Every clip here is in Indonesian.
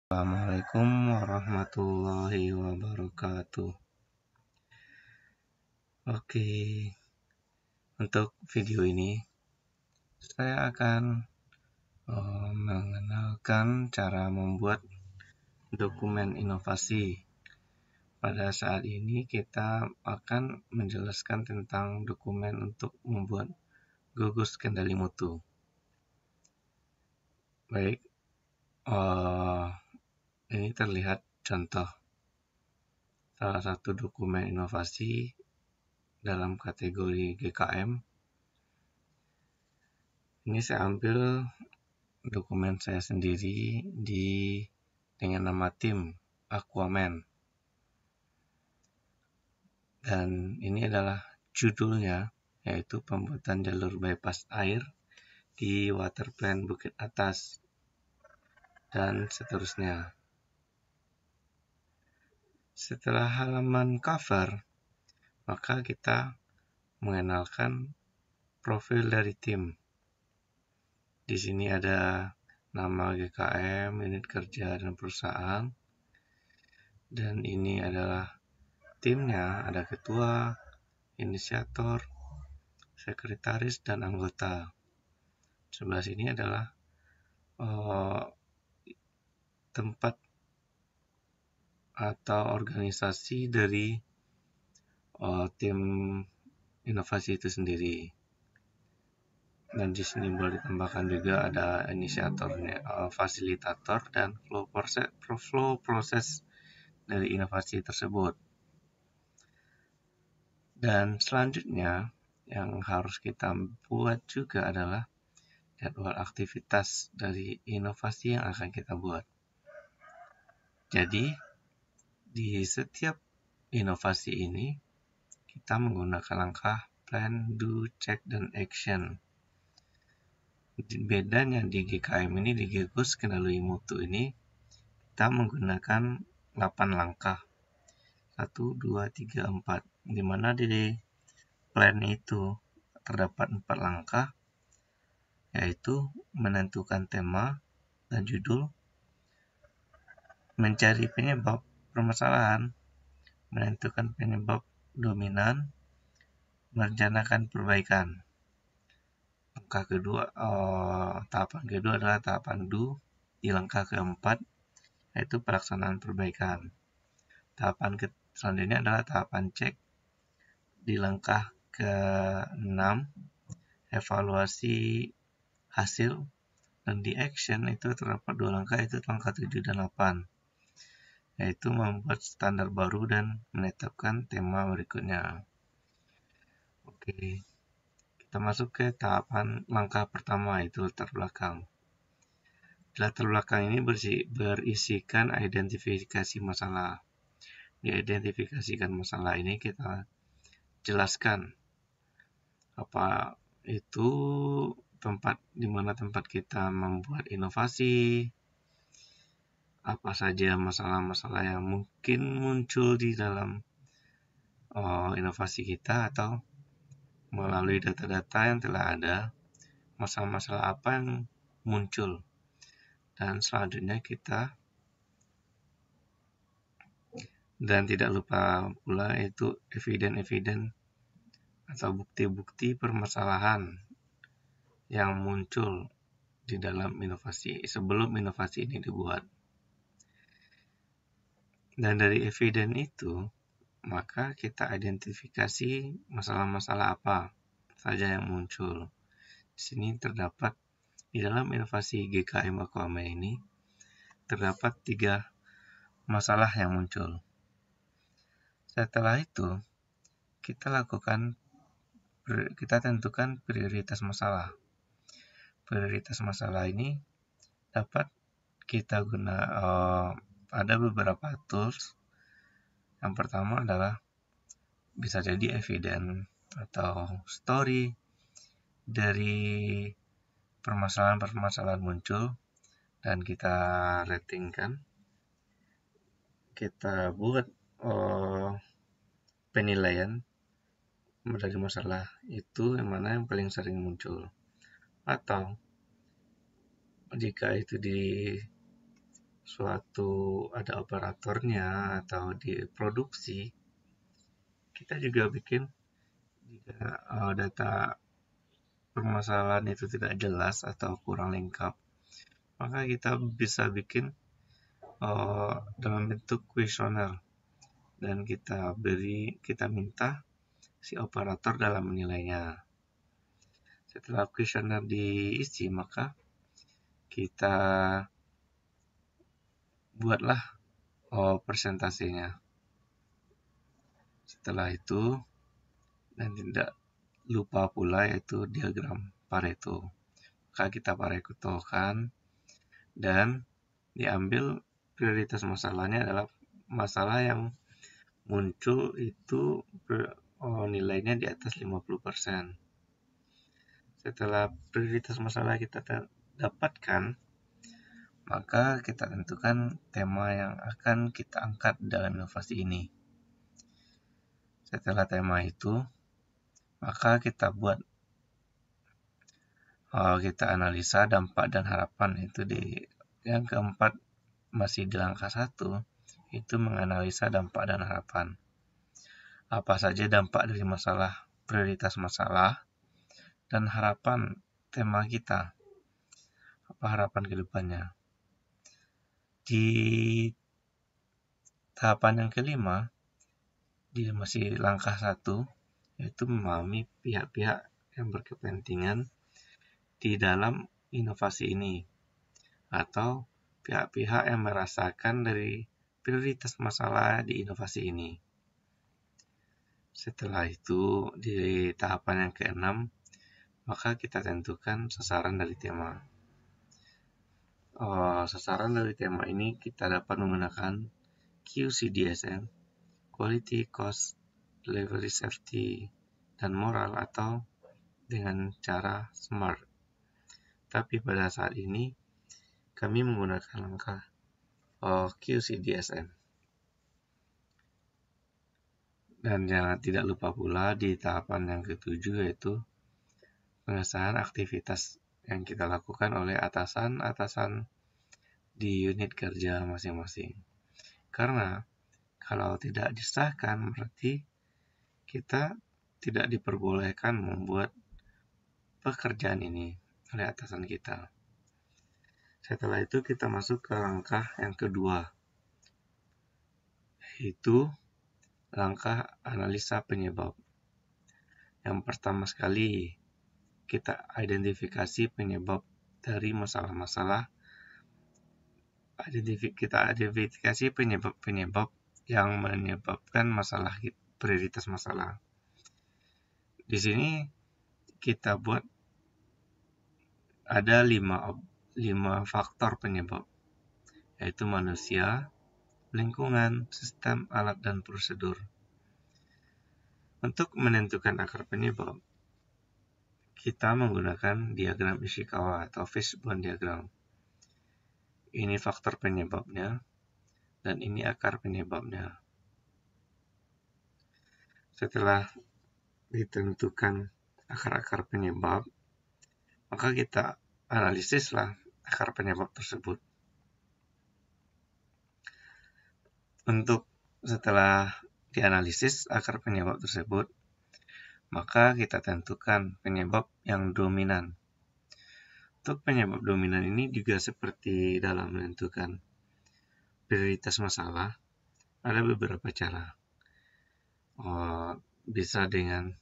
Assalamualaikum warahmatullahi wabarakatuh. Oke, untuk video ini saya akan mengenalkan cara membuat dokumen inovasi. Pada saat ini kita akan menjelaskan tentang dokumen untuk membuat gugus kendali mutu. Baik, ini terlihat contoh salah satu dokumen inovasi dalam kategori GKM. Ini saya ambil dokumen saya sendiri dengan nama tim Aquaman. Dan ini adalah judulnya, yaitu pembuatan jalur bypass air di waterplan Bukit Atas dan seterusnya. Setelah halaman cover, maka kita mengenalkan profil dari tim. Di sini ada nama GKM, unit kerja dan perusahaan. Dan ini adalah timnya, ada ketua, inisiator, sekretaris, dan anggota. Sebelah sini adalah tempat atau organisasi dari tim inovasi itu sendiri. Dan di sini boleh ditambahkan juga ada inisiatornya, fasilitator, dan flow proses dari inovasi tersebut. Dan selanjutnya yang harus kita buat juga adalah jadwal aktivitas dari inovasi yang akan kita buat. Jadi di setiap inovasi ini kita menggunakan langkah plan, do, check, dan action. Bedanya di GKM ini, di gugus kendali mutu ini, kita menggunakan 8 langkah. 1, 2, 3, 4. Di mana di plan itu terdapat 4 langkah, yaitu menentukan tema dan judul, mencari penyebab permasalahan, menentukan penyebab dominan, merencanakan perbaikan. Tahapan kedua adalah tahapan do di langkah keempat, yaitu pelaksanaan perbaikan. Tahapan selanjutnya adalah tahapan cek di langkah ke-6, evaluasi hasil, dan di action itu terdapat 2 langkah, yaitu langkah 7 dan 8, yaitu membuat standar baru dan menetapkan tema berikutnya. Oke, kita masuk ke tahapan langkah pertama, yaitu latar belakang. Latar belakang ini berisikan identifikasi masalah. Diidentifikasikan masalah ini kita jelaskan apa itu di mana tempat kita membuat inovasi, apa saja masalah-masalah yang mungkin muncul di dalam inovasi kita, atau melalui data-data yang telah ada, masalah-masalah apa yang muncul. Dan selanjutnya dan tidak lupa pula yaitu eviden atau bukti-bukti permasalahan yang muncul di dalam inovasi sebelum inovasi ini dibuat. Dan dari eviden itu, maka kita identifikasi masalah-masalah apa saja yang muncul. Di sini terdapat di dalam inovasi GKM Aquaman ini terdapat 3 masalah yang muncul. Setelah itu, kita tentukan prioritas masalah. Prioritas masalah ini dapat kita ada beberapa tools. Yang pertama adalah bisa jadi eviden atau story dari permasalahan muncul, dan kita ratingkan. Kita buat penilaian dari masalah itu yang mana yang paling sering muncul. Atau jika itu suatu ada operatornya atau diproduksi, kita juga bikin jika data permasalahan itu tidak jelas atau kurang lengkap, maka kita bisa bikin dalam bentuk kuesioner dan kita minta si operator dalam menilainya. Setelah kuesioner diisi, maka kita buatlah persentasenya. Setelah itu, dan tidak lupa pula yaitu diagram Pareto. Maka kita paretokan dan diambil prioritas masalahnya adalah masalah yang muncul itu nilainya di atas 50%. Setelah prioritas masalah kita dapatkan, maka kita tentukan tema yang akan kita angkat dalam inovasi ini. Setelah tema itu, maka kita analisa dampak dan harapan. Itu yang keempat, masih di langkah 1, itu menganalisa dampak dan harapan. Apa saja dampak dari prioritas masalah, dan harapan tema kita. Apa harapan ke depannya? Di tahapan yang kelima, masih langkah 1, yaitu memahami pihak-pihak yang berkepentingan di dalam inovasi ini, atau pihak-pihak yang merasakan dari prioritas masalah di inovasi ini. Setelah itu, di tahapan yang ke-6, maka kita tentukan sasaran dari tema. Sasaran dari tema ini kita dapat menggunakan QCDSM, Quality, Cost, Delivery, Safety, dan Moral, atau dengan cara SMART. Tapi pada saat ini, kami menggunakan langkah QCDSM. Dan jangan tidak lupa pula di tahapan yang ke-7, yaitu pengesahan aktivitas yang kita lakukan oleh atasan-atasan di unit kerja masing-masing. Karena kalau tidak disahkan, berarti kita tidak diperbolehkan membuat pekerjaan ini oleh atasan kita. Setelah itu kita masuk ke langkah yang kedua, yaitu langkah analisa penyebab. Yang pertama sekali, kita identifikasi penyebab dari masalah-masalah. Kita identifikasi penyebab-penyebab yang menyebabkan masalah, prioritas masalah. Di sini kita buat ada 5 faktor penyebab, yaitu manusia, lingkungan, sistem, alat, dan prosedur. Untuk menentukan akar penyebab, kita menggunakan diagram Ishikawa atau fishbone diagram. Ini faktor penyebabnya, dan ini akar penyebabnya. Setelah ditentukan akar-akar penyebab, maka kita analisislah akar penyebab tersebut. Setelah dianalisis akar penyebab tersebut, maka kita tentukan penyebab yang dominan. Untuk penyebab dominan ini juga seperti dalam menentukan prioritas masalah, ada beberapa cara. Bisa dengan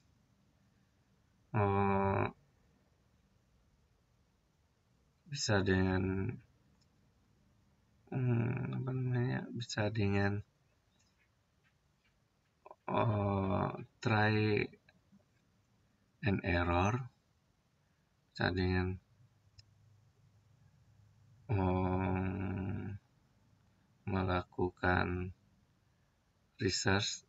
try and error, bisa dengan melakukan research,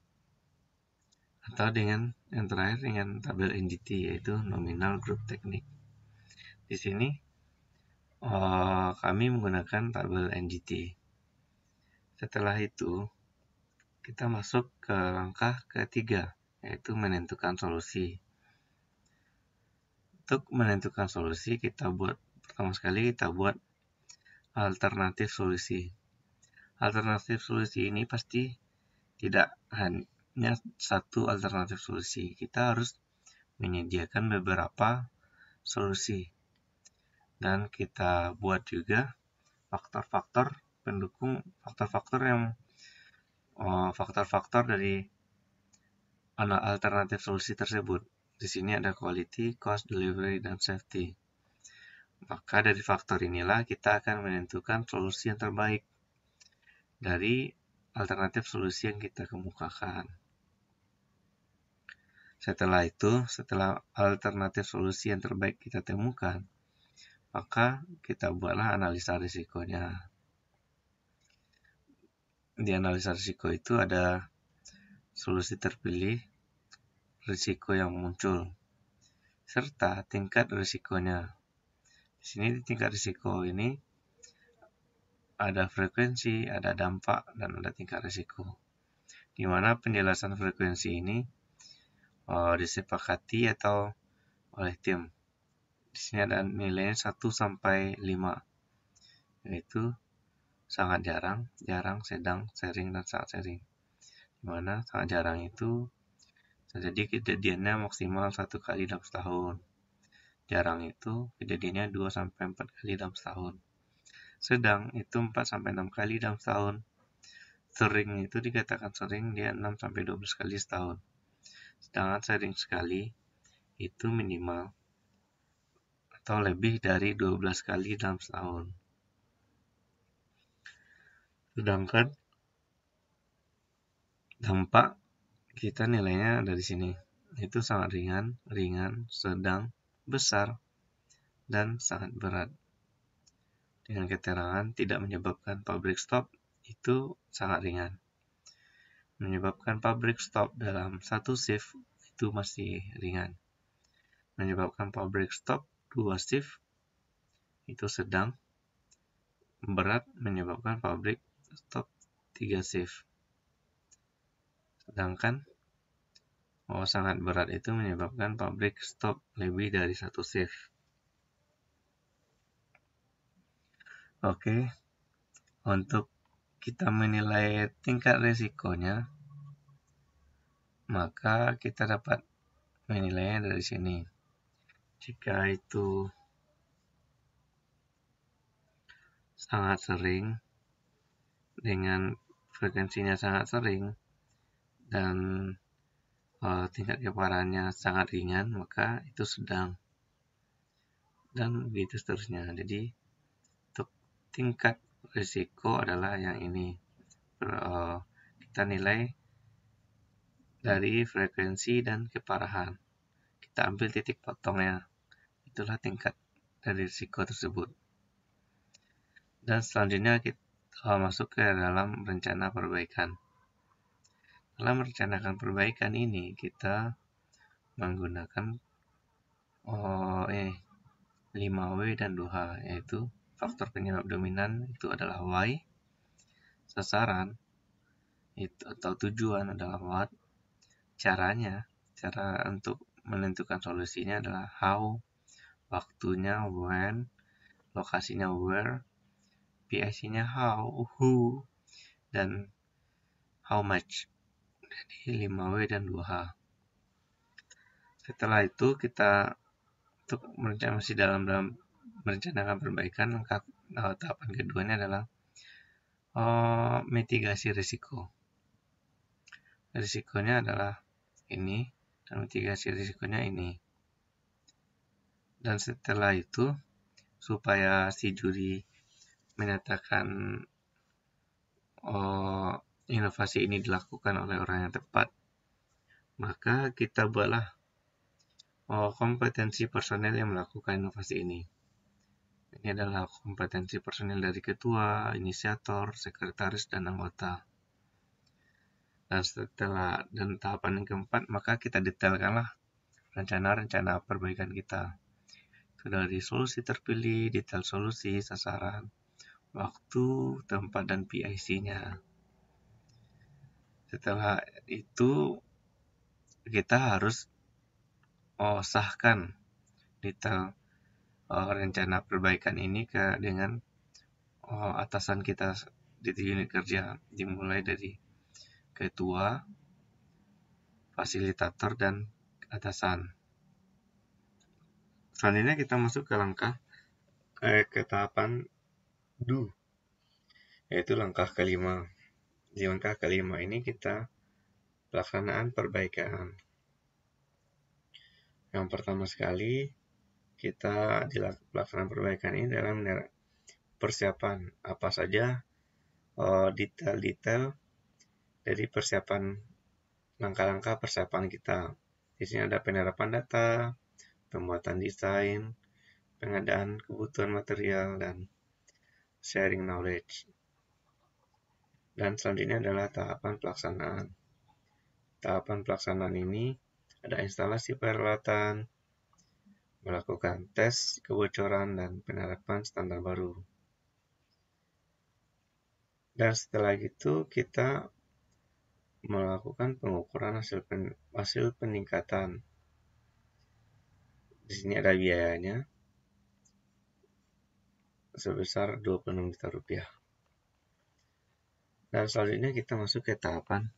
atau dengan yang terakhir dengan tabel NGT, yaitu nominal group technique. Di sini kami menggunakan tabel NGT. Setelah itu kita masuk ke langkah ketiga, yaitu menentukan solusi. Untuk menentukan solusi, pertama sekali kita buat alternatif solusi. alternatif solusi ini pasti tidak hanya satu alternatif solusi. Kita harus menyediakan beberapa solusi. Dan kita buat juga faktor-faktor pendukung, faktor-faktor dari alternatif solusi tersebut. Di sini ada quality, cost, delivery, dan safety. Maka dari faktor inilah kita akan menentukan solusi yang terbaik dari alternatif solusi yang kita kemukakan. Setelah alternatif solusi yang terbaik kita temukan, maka kita buatlah analisa risikonya. Di analisa risiko itu ada solusi terpilih, risiko yang muncul, serta tingkat risikonya. Di sini di tingkat risiko ini ada frekuensi, ada dampak, dan ada tingkat risiko. Di mana penjelasan frekuensi ini disepakati atau oleh tim. Di sini ada nilainya 1 sampai 5, yaitu sangat jarang, sedang, sering, dan sangat sering. Di mana sangat jarang itu terjadi kejadiannya maksimal 1 kali dalam setahun. Jarang itu kejadiannya 2 sampai 4 kali dalam setahun. Sedang itu 4 sampai 6 kali dalam setahun. Sering itu dikatakan sering dia 6 sampai 12 kali setahun. Sedangkan sering sekali itu minimal atau lebih dari 12 kali dalam setahun. Sedangkan dampak kita nilainya dari sini. Itu sangat ringan, sedang, besar, dan sangat berat. Dengan keterangan tidak menyebabkan pabrik stop, itu sangat ringan. Menyebabkan pabrik stop dalam satu shift, itu masih ringan. Menyebabkan pabrik stop 2 shift, itu sedang. Berat menyebabkan pabrik stop 3 shift. Sedangkan sangat berat itu menyebabkan pabrik stop lebih dari 1 shift. Oke, untuk kita menilai tingkat risikonya, maka kita dapat menilainya dari sini. Jika itu sangat sering, dengan frekuensinya sangat sering, dan tingkat keparahannya sangat ringan, maka itu sedang. Dan begitu seterusnya. Jadi, untuk tingkat risiko adalah yang ini. Kita nilai dari frekuensi dan keparahan. Kita ambil titik potongnya. Itulah tingkat dari risiko tersebut. Dan selanjutnya kita masuk ke dalam rencana perbaikan. Dalam merencanakan perbaikan ini, kita menggunakan 5W dan 2H, yaitu faktor penyebab dominan itu adalah Y, sasaran itu atau tujuan adalah what, cara untuk menentukan solusinya adalah how, waktunya when, lokasinya where, PIC-nya how, who, dan how much. Jadi 5W dan 2H. Setelah itu kita untuk masih dalam merencanakan perbaikan, tahapan keduanya adalah mitigasi risiko. Risikonya adalah ini dan mitigasi risikonya ini. Dan setelah itu, supaya si juri menyatakan inovasi ini dilakukan oleh orang yang tepat, maka kita buatlah kompetensi personel yang melakukan inovasi ini. Ini adalah kompetensi personel dari ketua, inisiator, sekretaris, dan anggota. Dan tahapan yang keempat, maka kita detailkanlah rencana-rencana perbaikan kita. Itu dari solusi terpilih, detail solusi, sasaran, waktu, tempat, dan PIC-nya. Setelah itu, kita harus sahkan detail rencana perbaikan ini dengan atasan kita di unit kerja, dimulai dari ketua, fasilitator, dan atasan. Selanjutnya kita masuk ke tahapan do, yaitu langkah kelima. Di langkah kelima ini kita pelaksanaan perbaikan. Yang pertama sekali, kita di pelaksanaan perbaikan ini dalam persiapan apa saja detail-detail dari persiapan langkah-langkah persiapan kita. Di sini ada penerapan data, pembuatan desain, pengadaan kebutuhan material, dan sharing knowledge. Dan selanjutnya adalah tahapan pelaksanaan. Tahapan pelaksanaan ini ada instalasi peralatan, melakukan tes kebocoran, dan penerapan standar baru. Dan setelah itu kita melakukan pengukuran hasil peningkatan. Di sini ada biayanya sebesar Rp26 juta. Dan selanjutnya kita masuk ke tahapan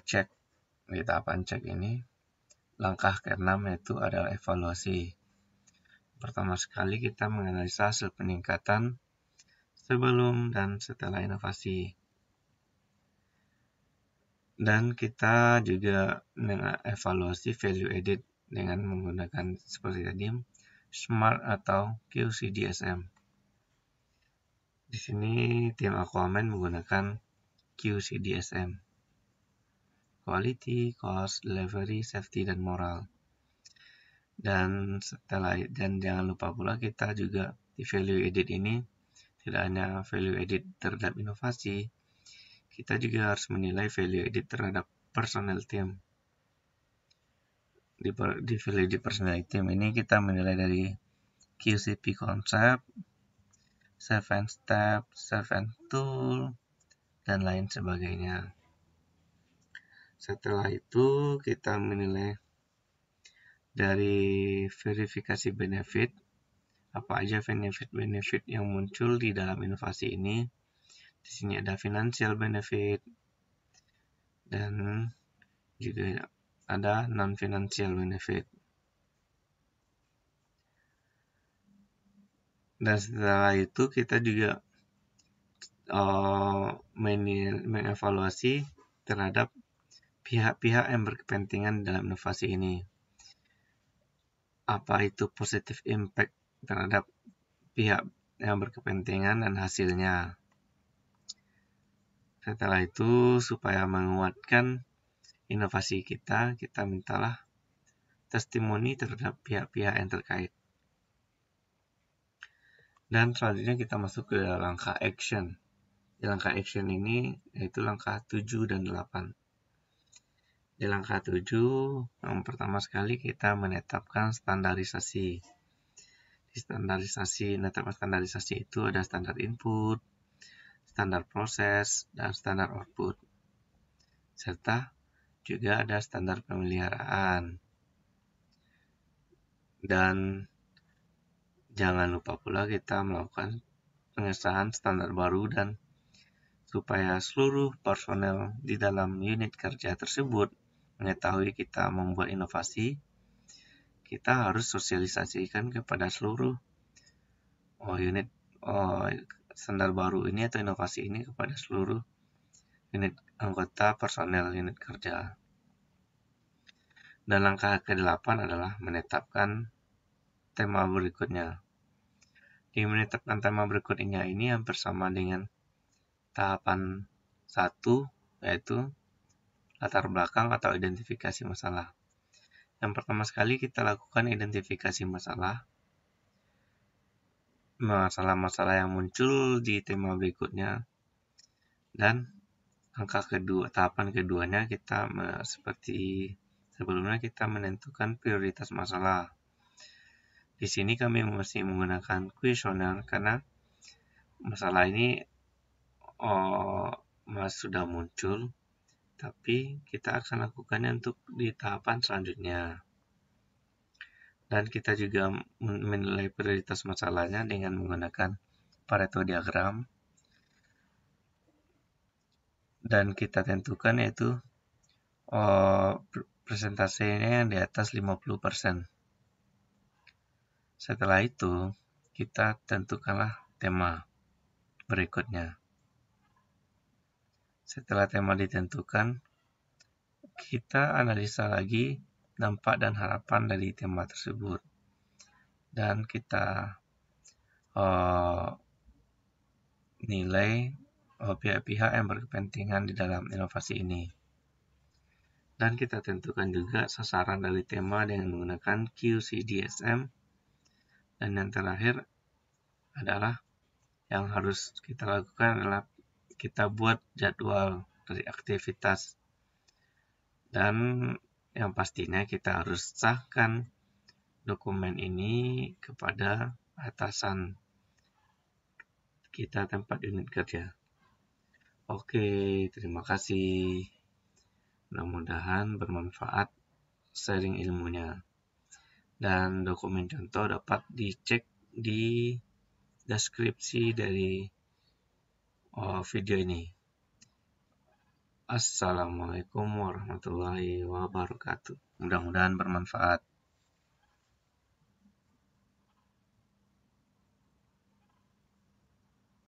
cek. Di tahapan cek ini, langkah ke-6 yaitu adalah evaluasi. Pertama sekali kita menganalisa hasil peningkatan sebelum dan setelah inovasi. Dan kita juga mengevaluasi value added dengan menggunakan seperti tadi SMART atau QCDSM. Di sini tim Aquaman menggunakan QCDSM. Quality, Cost, Delivery, Safety, dan Moral. Dan jangan lupa pula kita juga di value added ini tidak hanya value added terhadap inovasi, kita juga harus menilai value added terhadap personel tim. Di value added personel tim ini kita menilai dari QCP concept, 7 step, 7 tool, dan lain sebagainya. Setelah itu kita menilai dari verifikasi benefit, apa aja benefit yang muncul di dalam inovasi ini. Di sini ada financial benefit dan juga ada non-financial benefit. Dan setelah itu kita juga mengevaluasi terhadap pihak-pihak yang berkepentingan dalam inovasi ini. Apa itu positive impact terhadap pihak yang berkepentingan dan hasilnya. Setelah itu, supaya menguatkan inovasi kita mintalah testimoni terhadap pihak-pihak yang terkait. Dan selanjutnya kita masuk ke langkah action. Di langkah action ini yaitu langkah 7 dan 8. Di langkah 7, yang pertama sekali kita menetapkan standarisasi. Di menetapkan standarisasi itu ada standar input, standar proses, dan standar output. Serta juga ada standar pemeliharaan. Dan jangan lupa pula kita melakukan pengesahan standar baru dan supaya seluruh personel di dalam unit kerja tersebut mengetahui kita membuat inovasi, kita harus sosialisasikan kepada seluruh unit standar baru ini atau inovasi ini kepada seluruh unit anggota personel unit kerja. Dan langkah ke-8 adalah menetapkan tema berikutnya. Di menetapkan tema berikutnya ini hampir sama dengan tahapan 1, yaitu latar belakang atau identifikasi masalah. Yang pertama sekali kita lakukan identifikasi masalah-masalah yang muncul di tema berikutnya. Dan tahapan keduanya kita seperti sebelumnya kita menentukan prioritas masalah. Di sini kami masih menggunakan kuesioner karena masalah ini sudah muncul, tapi kita akan lakukannya untuk di tahapan selanjutnya. Dan kita juga menilai prioritas masalahnya dengan menggunakan Pareto diagram, dan kita tentukan yaitu presentasenya yang di atas 50%. Setelah itu, kita tentukanlah tema berikutnya. Setelah tema ditentukan, kita analisa lagi dampak dan harapan dari tema tersebut. Dan kita nilai pihak-pihak yang berkepentingan di dalam inovasi ini. Dan kita tentukan juga sasaran dari tema dengan menggunakan QCDSM. Dan yang terakhir adalah yang harus kita lakukan adalah kita buat jadwal dari aktivitas. Dan yang pastinya kita harus sahkan dokumen ini kepada atasan kita tempat unit kerja. Oke, terima kasih. Mudah-mudahan bermanfaat sharing ilmunya. Dan dokumen contoh dapat dicek di deskripsi dari video ini. Assalamualaikum warahmatullahi wabarakatuh. Mudah-mudahan bermanfaat.